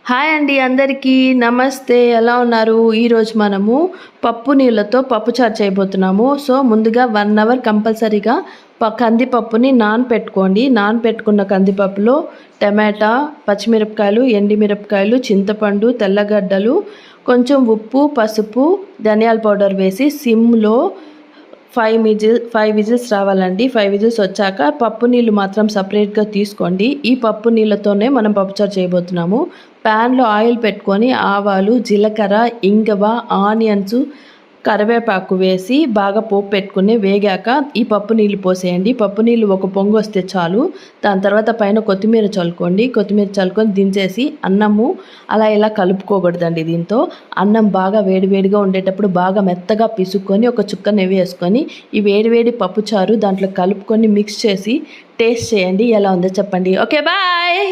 Hi అండి, అందరికీ నమస్తే. ఎలా ఉన్నారు? ఈరోజు మనము పప్పు నీళ్ళతో పప్పుచారు చేయబోతున్నాము. సో ముందుగా 1 అవర్ కంపల్సరీగా కందిపప్పుని నానపెట్టుకోండి. నానపెట్టుకున్న కందిపప్పులో టమాటా, పచ్చిమిరపకాయలు, ఎండిమిరపకాయలు, చింతపండు, తెల్లగడ్డలు, కొంచెం ఉప్పు, పసుపు, ధనియాల పౌడర్ వేసి సిమ్లో 5 విజిల్స్ రావాలండి. 5 విజిల్స్ వచ్చాక పప్పు నీళ్ళు మాత్రం సపరేట్గా తీసుకోండి. ఈ పప్పు నీళ్ళతోనే మనం పప్పుచారు చేయబోతున్నాము. ప్యాన్లో ఆయిల్ పెట్టుకొని ఆవాలు, జీలకర్ర, ఇంగువ, ఆనియన్స్, కరివేపాకు వేసి బాగా పోపు పెట్టుకుని వేగాక ఈ పప్పు నీళ్ళు పోసేయండి. పప్పు నీళ్ళు ఒక పొంగు వస్తే చాలు. దాని తర్వాత పైన కొత్తిమీర చల్లుకోండి. కొత్తిమీర చల్లుకొని దించేసి అన్నము అలా ఇలా కలుపుకోకూడదండి. దీంతో అన్నం బాగా వేడివేడిగా ఉండేటప్పుడు బాగా మెత్తగా పిసుక్కొని ఒక చుక్క నెయ్యి వేసుకొని ఈ వేడివేడి పప్పుచారు దాంట్లో కలుపుకొని మిక్స్ చేసి టేస్ట్ చేయండి. ఎలా ఉందో చెప్పండి. Okay, bye.